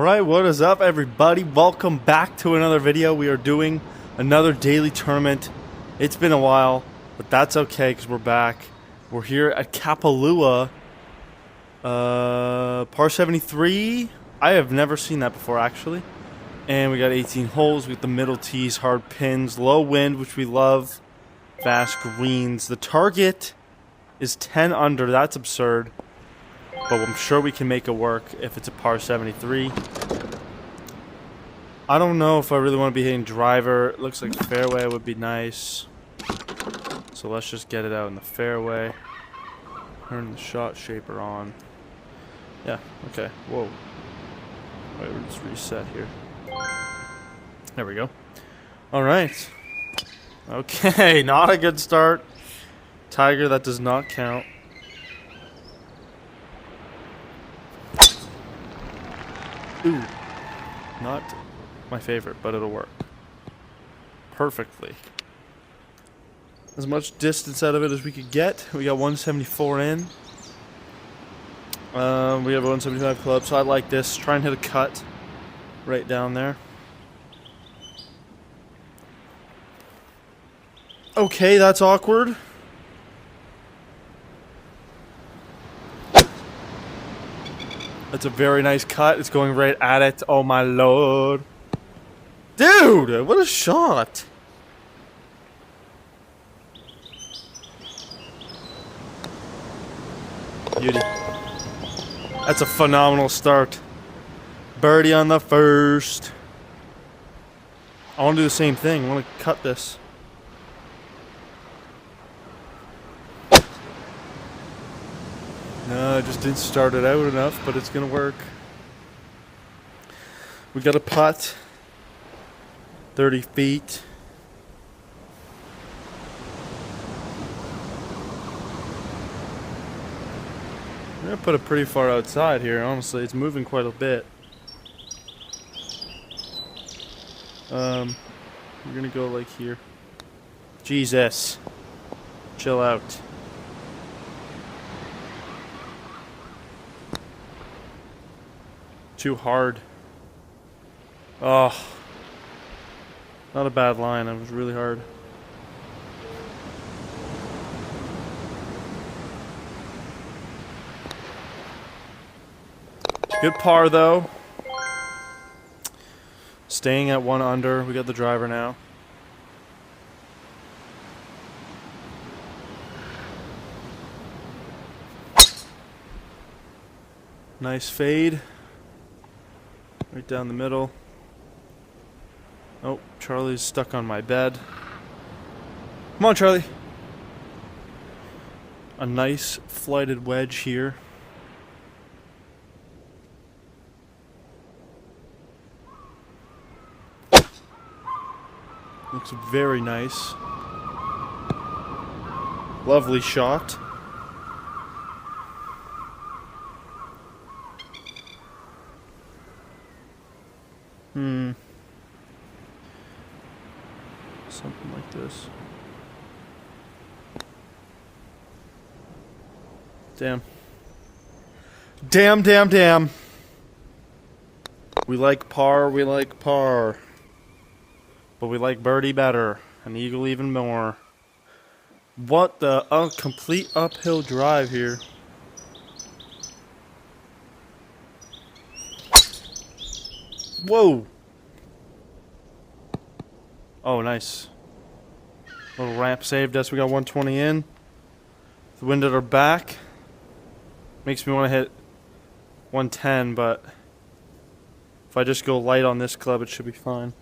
Alright, what is up everybody? Welcome back to another video. We are doing another daily tournament. It's been a while, but that's okay because we're back. We're here at Kapalua. Par 73. I have never seen that before actually. And we got 18 holes with the middle tees, hard pins, low wind, which we love. Fast greens. The target is 10 under. That's absurd. But I'm sure we can make it work if it's a par 73. I don't know if I really want to be hitting driver. It looks like fairway would be nice. So let's just get it out in the fairway. Turn the shot shaper on. Yeah, okay. Whoa. Wait, we'll just reset here. There we go. Alright. Okay, not a good start. Tiger, that does not count. Ooh, not my favorite, but it'll work perfectly. As much distance out of it as we could get. We got 174 in. We have a 175 club, so I like this. Try and hit a cut right down there. Okay, that's awkward. That's a very nice cut. It's going right at it. Oh my lord. Dude, what a shot. Beauty. That's a phenomenal start. Birdie on the first. I want to do the same thing. I want to cut this. No, I just didn't start it out enough, but it's gonna work. We got a putt. 30 feet. I'm gonna put it pretty far outside here, honestly. It's moving quite a bit. We're gonna go like here. Jesus. Chill out. Too hard. Oh. Not a bad line. It was really hard. Good par though. Staying at 1 under. We got the driver now. Nice fade. Right down the middle. Oh, Charlie's stuck on my bed. Come on, Charlie. A nice flighted wedge here. Looks very nice. Lovely shot. Something like this. Damn. Damn, damn, damn. We like par, we like par. But we like birdie better. And eagle even more. What the complete uphill drive here. Whoa. Oh, nice. Little ramp saved us. We got 120 in. The wind at our back. Makes me want to hit 110, but if I just go light on this club, it should be fine.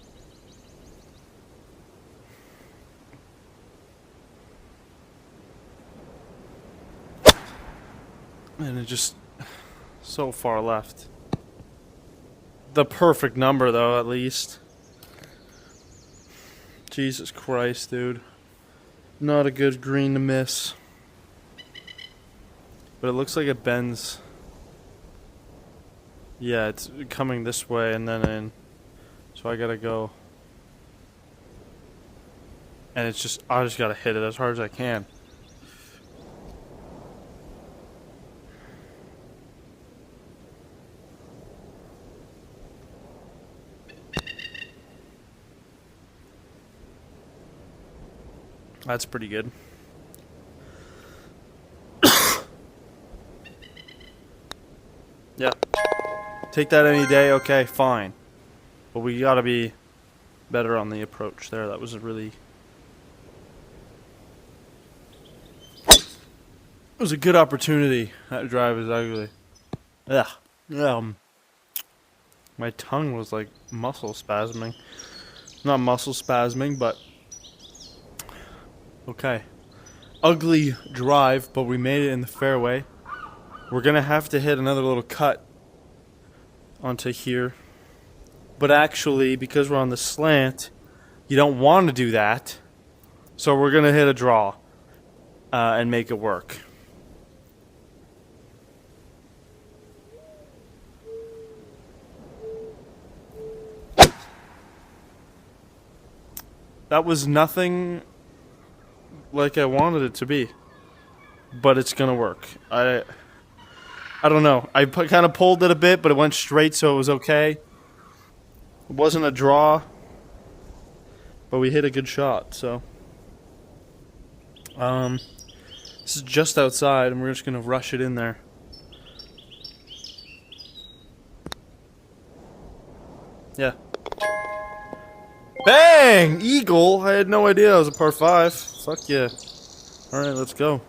And it just so far left. The perfect number, though, at least. Jesus Christ, dude. Not a good green to miss. But it looks like it bends. Yeah, it's coming this way and then in. So I gotta go. And it's just, I just gotta hit it as hard as I can. That's pretty good. Yeah. Take that any day, okay, fine. But we gotta be better on the approach there. That was a really... It was a good opportunity. That drive is ugly. Yeah. My tongue was like muscle spasming. Not muscle spasming, but... Okay. Ugly drive, but we made it in the fairway. We're gonna have to hit another little cut onto here. But actually, because we're on the slant, you don't want to do that. So we're gonna hit a draw and make it work. That was nothing like I wanted it to be, but it's gonna work. I don't know. I kind of pulled it a bit, but it went straight, so it was okay. It wasn't a draw, but we hit a good shot. So, this is just outside, and we're just gonna rush it in there. Yeah. Bang! Eagle! I had no idea it was a par 5. Fuck yeah. Alright, let's go.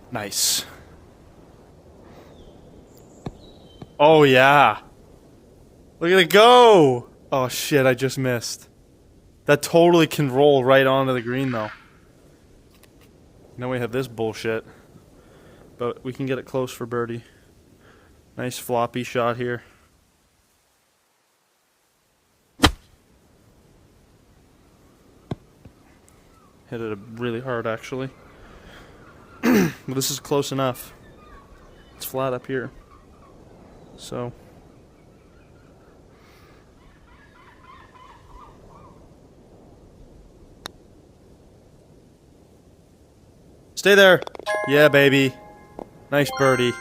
Nice. Oh yeah. Look at it go! Oh shit, I just missed. That totally can roll right onto the green though. Now we have this bullshit. But we can get it close for birdie. Nice floppy shot here. Hit it really hard actually. But this is close enough. It's flat up here. So stay there. Yeah, baby. Nice birdie.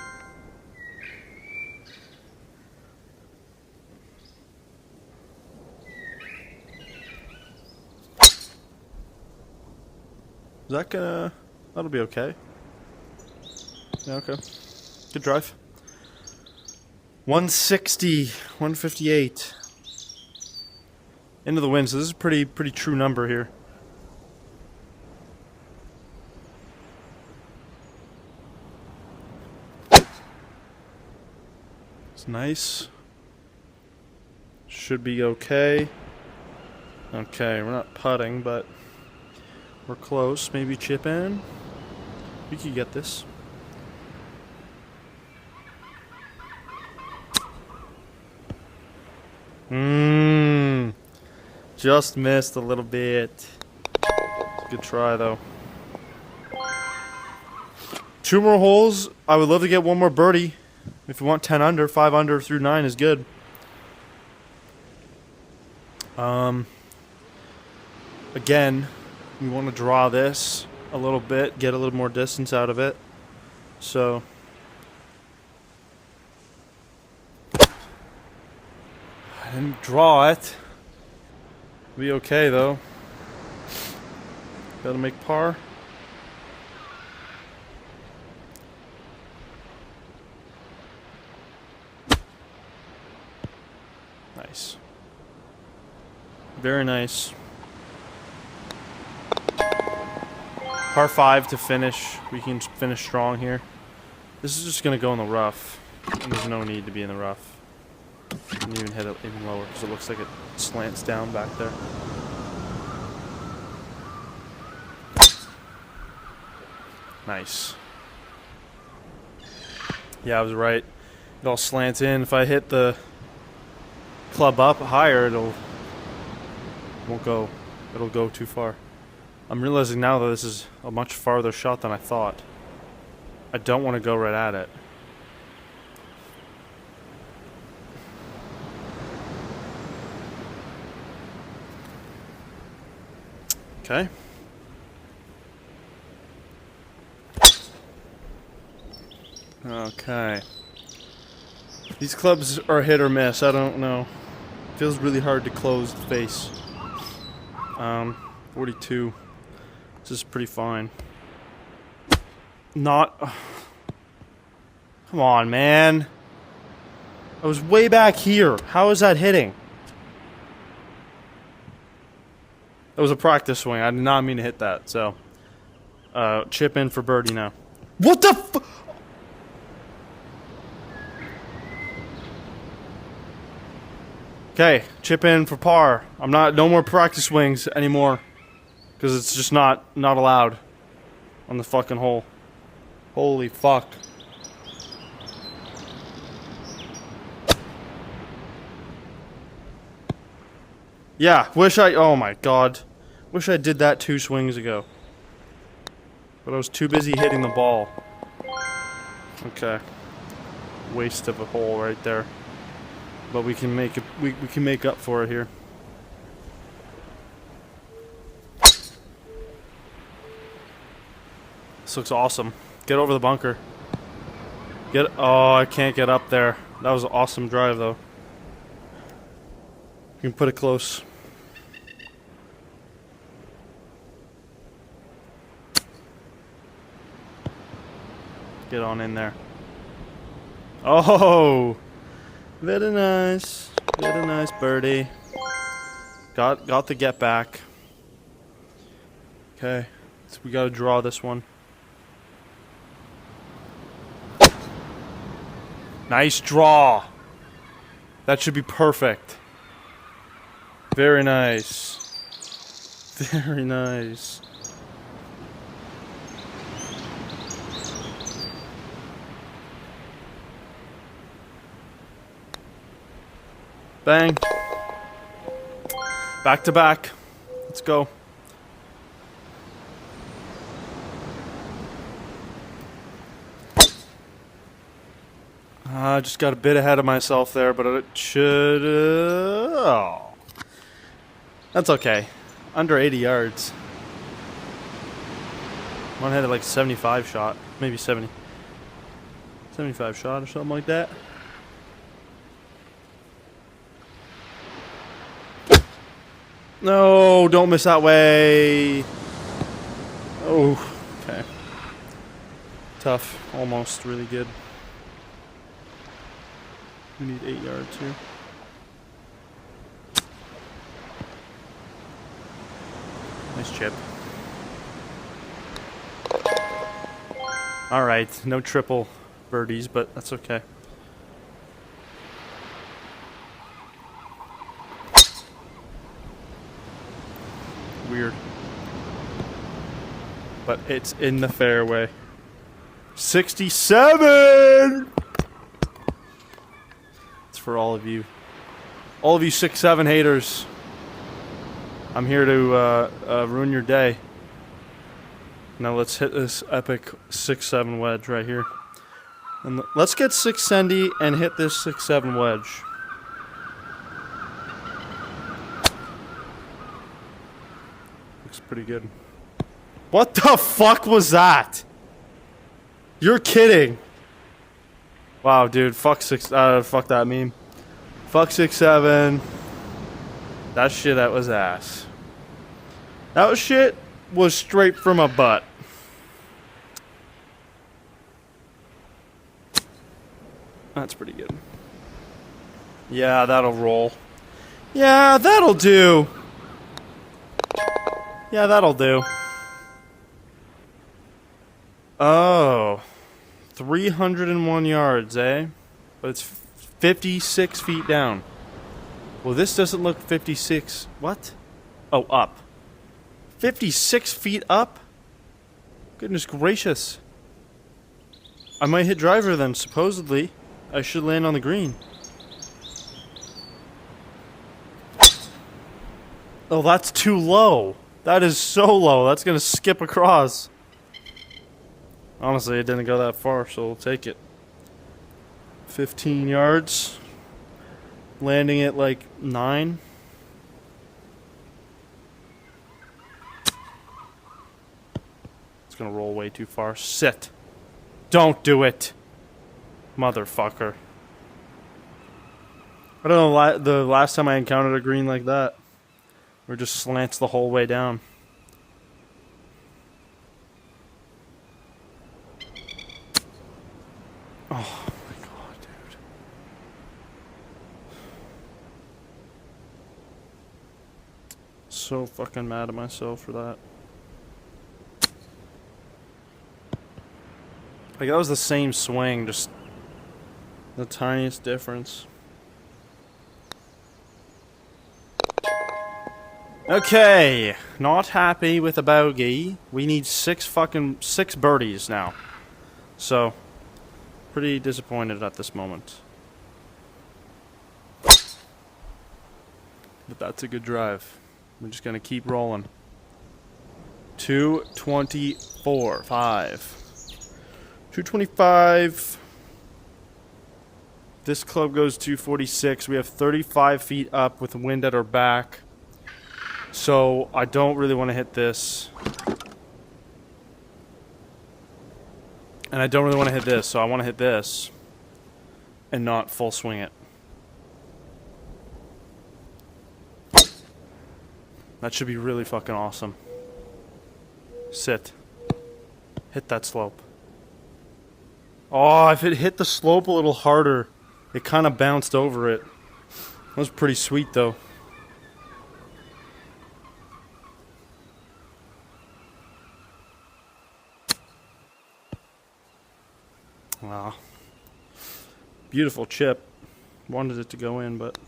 Is that gonna... That'll be okay. Yeah, okay. Good drive. 160, 158. Into the wind, so this is a pretty true number here. It's nice. Should be okay. Okay, we're not putting, but we're close. Maybe chip in. We could get this. Just missed a little bit. Good try though. 2 more holes. I would love to get 1 more birdie. If you want 10 under, 5 under through 9 is good. Again, we want to draw this a little bit, get a little more distance out of it. So I didn't draw it. Be okay though. Gotta make par. Nice. Very nice. Par 5 to finish. We can finish strong here. This is just gonna go in the rough. And there's no need to be in the rough. You can even hit it even lower because it looks like it slants down back there. Nice. Yeah, I was right. It all slants in. If I hit the club up higher, it'll go too far. I'm realizing now that this is a much farther shot than I thought. I don't want to go right at it. Okay. Okay. These clubs are hit or miss. I don't know. Feels really hard to close the face. 42. This is pretty fine. Not... Come on, man. I was way back here. How is that hitting? That was a practice swing. I did not mean to hit that, so... chip in for birdie now. What the f... Okay, chip in for par. I'm not... No more practice swings anymore. Because it's just not allowed. On the fucking hole. Holy fuck. Yeah, wish I... Oh my god. Wish I did that 2 swings ago. But I was too busy hitting the ball. Okay. Waste of a hole right there. But we can make it... We can make up for it here. This looks awesome. Get over the bunker. Get... Oh, I can't get up there. That was an awesome drive, though. You can put it close. Get on in there. Oh! Very nice. Very nice birdie. Got the get back. Okay. So we gotta draw this one. Nice draw. That should be perfect. Very nice. Very nice. Bang. Back to back. Let's go. I just got a bit ahead of myself there, but it should... oh. That's okay. Under 80 yards. One had like 75 shot. Maybe 70. 75 shot or something like that. No, don't miss that way. Oh, okay. Tough. Almost really good. We need 8 yards here. Nice chip. Alright, no triple birdies, but that's okay. Weird. But it's in the fairway. 67! It's for all of you. All of you 6-7 haters. I'm here to ruin your day. Now let's hit this epic 6-7 wedge right here. And let's get 670 and hit this 6-7 wedge. Looks pretty good. What the fuck was that? You're kidding. Wow, dude. Fuck that meme. Fuck 6-7. That shit, that was ass. That shit was straight from a butt. That's pretty good. Yeah, that'll roll. Yeah, that'll do. Yeah, that'll do. Oh. 301 yards, eh? But it's 56 feet down. Well, this doesn't look 56. What? Oh, up. 56 feet up? Goodness gracious. I might hit driver then, supposedly. I should land on the green. Oh, that's too low. That is so low. That's going to skip across. Honestly, it didn't go that far, so we'll take it. 15 yards. Landing at like 9. It's going to roll way too far. Sit. Don't do it. Motherfucker. I don't know the last time I encountered a green like that. Where it just slants the whole way down. Oh my god, dude. So fucking mad at myself for that. Like, that was the same swing, just the tiniest difference. Okay, not happy with a bogey. We need six birdies now. So, pretty disappointed at this moment. But that's a good drive. We're just gonna keep rolling. 224, 5. 225. This club goes 246. We have 35 feet up with the wind at our back. So I don't really want to hit this. And I don't really want to hit this, so I want to hit this. And not full swing it. That should be really fucking awesome. Sit. Hit that slope. Oh, if it hit the slope a little harder, it kind of bounced over it. That was pretty sweet, though. Wow. Beautiful chip. Wanted it to go in, but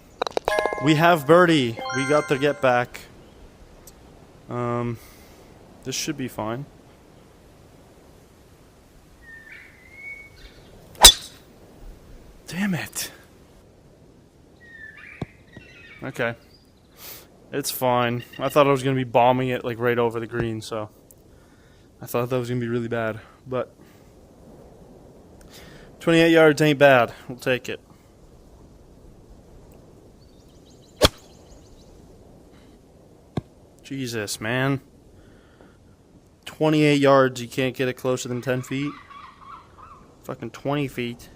we have birdie. We got the get back. This should be fine. Damn it. Okay. It's fine. I thought I was going to be bombing it like right over the green, so I thought that was going to be really bad, but 28 yards ain't bad. We'll take it. Jesus, man. 28 yards, you can't get it closer than 10 feet? Fucking 20 feet.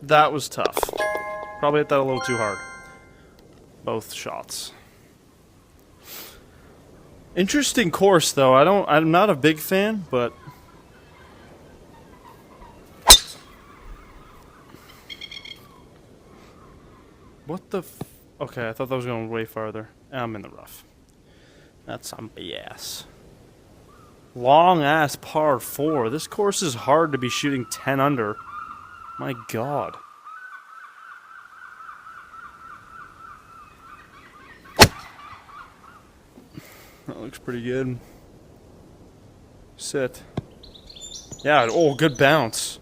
That was tough. Probably hit that a little too hard. Both shots. Interesting course, though. I'm not a big fan, but what the okay, I thought that was going way farther. I'm in the rough. That's some BS. Long ass par 4. This course is hard to be shooting 10 under. My God. That looks pretty good. Sit. Yeah, oh, good bounce.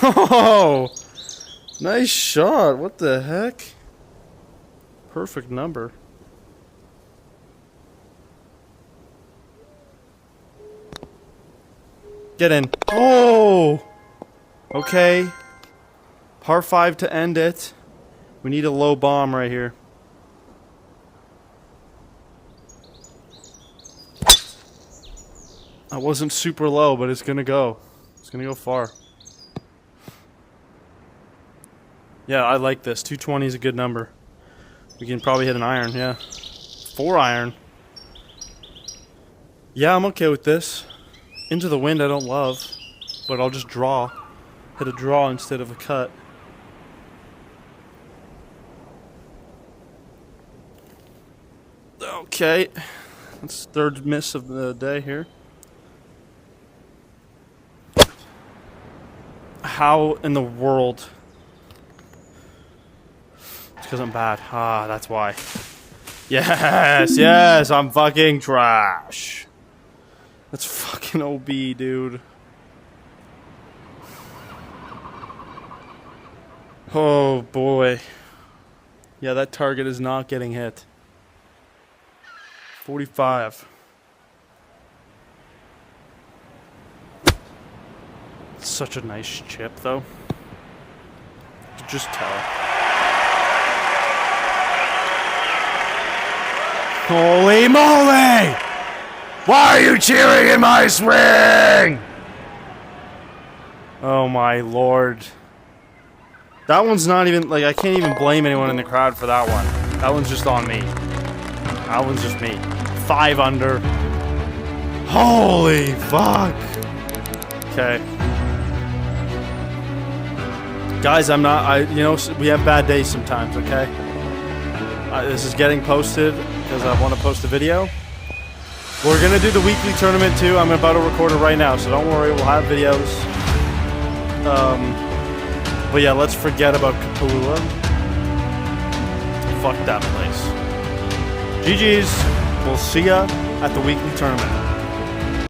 Oh, nice shot. What the heck? Perfect number. Get in. Oh! Okay. Par 5 to end it. We need a low bomb right here. I wasn't super low, but it's gonna go. It's gonna go far. Yeah, I like this. 220 is a good number. We can probably hit an iron, yeah. 4 iron. Yeah, I'm okay with this. Into the wind I don't love, but I'll just draw. Hit a draw instead of a cut. Okay. That's third miss of the day here. How in the world? It's because I'm bad. Ah, that's why. Yes, yes, I'm fucking trash. That's fucking OB, dude. Oh boy. Yeah, that target is not getting hit. 45. Such a nice chip, though. Just tell. Holy moly! Why are you cheering in my swing? Oh my lord. That one's not even, like, I can't even blame anyone in the crowd for that one. That one's just on me. That one's just me. 5 under. Holy fuck. Okay. Guys, I'm not, you know, we have bad days sometimes, okay? This is getting posted because I want to post a video. We're going to do the weekly tournament too. I'm about to record it right now, so don't worry, we'll have videos. But yeah, let's forget about Kapalua. Fuck that place. GG's. We'll see ya at the weekly tournament.